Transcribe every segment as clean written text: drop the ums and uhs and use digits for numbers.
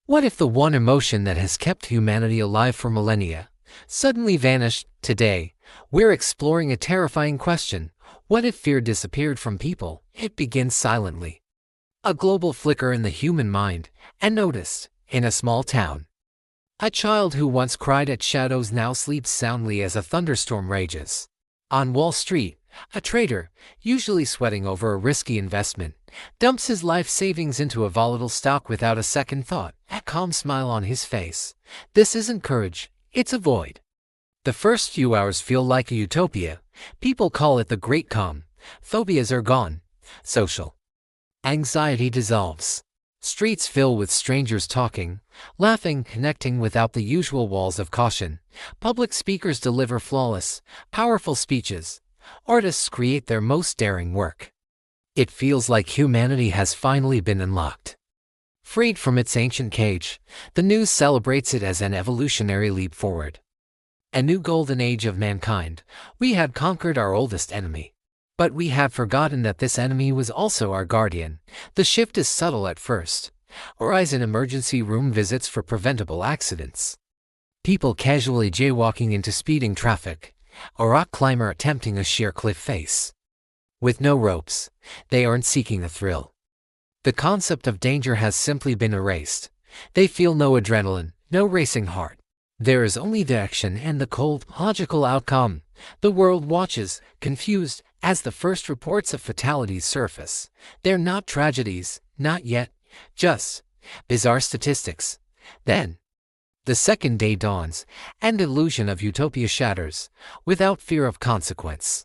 What if the one emotion that has kept humanity alive for millennia suddenly vanished today? We're exploring a terrifying question. What if fear disappeared from people? It begins silently. A global flicker in the human mind, and noticed, in a small town. A child who once cried at shadows now sleeps soundly as a thunderstorm rages. On Wall Street, a trader, usually sweating over a risky investment, dumps his life savings into a volatile stock without a second thought, a calm smile on his face. This isn't courage, it's a void. The first few hours feel like a utopia. People call it the great calm. Phobias are gone. Social anxiety dissolves. Streets fill with strangers talking, laughing, connecting without the usual walls of caution. Public speakers deliver flawless, powerful speeches. Artists create their most daring work. It feels like humanity has finally been unlocked. Freed from its ancient cage, the news celebrates it as an evolutionary leap forward. A new golden age of mankind. We had conquered our oldest enemy. But we have forgotten that this enemy was also our guardian. The shift is subtle at first. Rise in emergency room visits for preventable accidents. People casually jaywalking into speeding traffic. A rock climber attempting a sheer cliff face. With no ropes, they aren't seeking a thrill. The concept of danger has simply been erased. They feel no adrenaline, no racing heart. There is only the action and the cold, logical outcome. The world watches, confused, as the first reports of fatalities surface. They're not tragedies, not yet, just bizarre statistics. Then, the second day dawns, and the illusion of utopia shatters, without fear of consequence.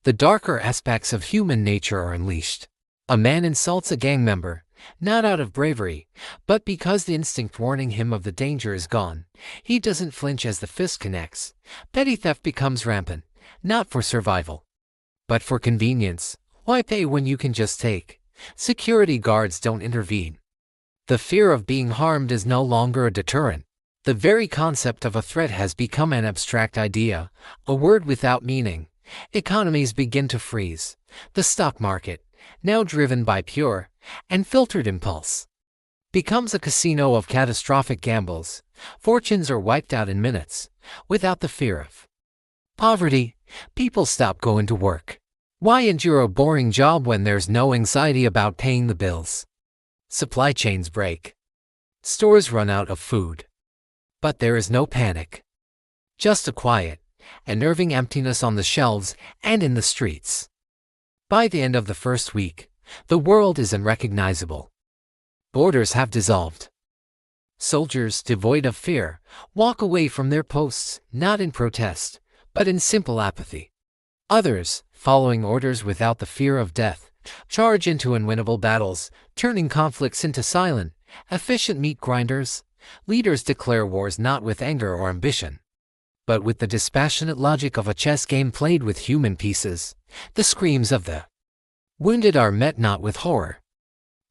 The darker aspects of human nature are unleashed. A man insults a gang member, not out of bravery, but because the instinct warning him of the danger is gone. He doesn't flinch as the fist connects. Petty theft becomes rampant, not for survival, but for convenience. Why pay when you can just take? Security guards don't intervene. The fear of being harmed is no longer a deterrent. The very concept of a threat has become an abstract idea, a word without meaning. Economies begin to freeze. The stock market, now driven by pure and filtered impulse, becomes a casino of catastrophic gambles. Fortunes are wiped out in minutes, without the fear of poverty. People stop going to work. Why endure a boring job when there's no anxiety about paying the bills? Supply chains break. Stores run out of food. But there is no panic. Just a quiet, unnerving emptiness on the shelves and in the streets. By the end of the first week, the world is unrecognizable. Borders have dissolved. Soldiers, devoid of fear, walk away from their posts, not in protest, but in simple apathy. Others, following orders without the fear of death, charge into unwinnable battles, turning conflicts into silent, efficient meat grinders. Leaders declare wars not with anger or ambition, but with the dispassionate logic of a chess game played with human pieces. The screams of the wounded are met not with horror,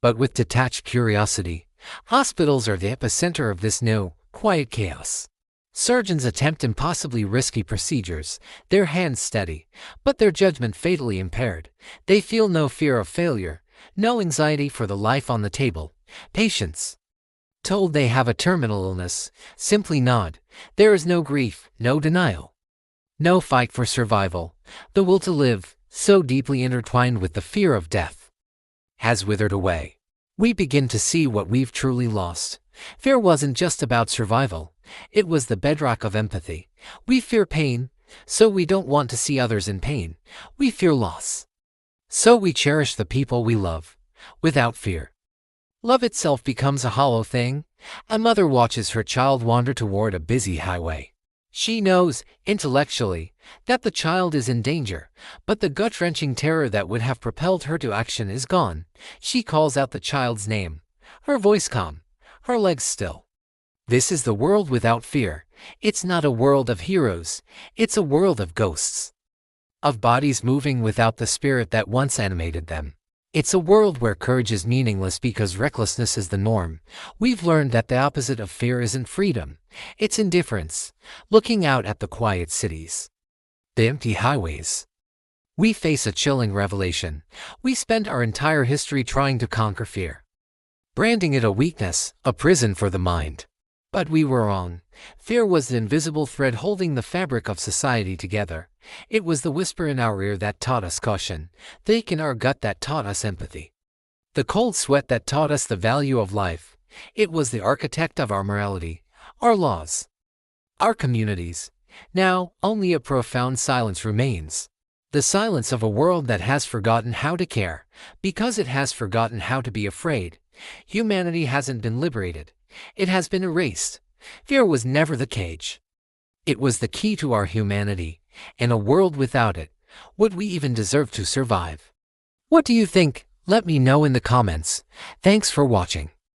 but with detached curiosity. Hospitals are the epicenter of this new, quiet chaos. Surgeons attempt impossibly risky procedures, their hands steady, but their judgment fatally impaired. They feel no fear of failure, no anxiety for the life on the table. Patients, told they have a terminal illness, simply nod. There is no grief, no denial, no fight for survival. The will to live, so deeply intertwined with the fear of death, has withered away. We begin to see what we've truly lost. Fear wasn't just about survival. It was the bedrock of empathy. We fear pain, so we don't want to see others in pain. We fear loss, so we cherish the people we love. Without fear, love itself becomes a hollow thing. A mother watches her child wander toward a busy highway. She knows, intellectually, that the child is in danger, but the gut-wrenching terror that would have propelled her to action is gone. She calls out the child's name, her voice calm, her legs still. This is the world without fear. It's not a world of heroes, it's a world of ghosts, of bodies moving without the spirit that once animated them. It's a world where courage is meaningless because recklessness is the norm. We've learned that the opposite of fear isn't freedom, it's indifference. Looking out at the quiet cities, the empty highways, we face a chilling revelation. We spent our entire history trying to conquer fear. branding it a weakness, a prison for the mind. But we were wrong. Fear was the invisible thread holding the fabric of society together. It was the whisper in our ear that taught us caution, the ache in our gut that taught us empathy, the cold sweat that taught us the value of life. It was the architect of our morality, our laws, our communities. Now, only a profound silence remains. The silence of a world that has forgotten how to care, because it has forgotten how to be afraid. Humanity hasn't been liberated. It has been erased. Fear was never the cage. It was the key to our humanity. In a world without it, would we even deserve to survive? What do you think? Let me know in the comments. Thanks for watching.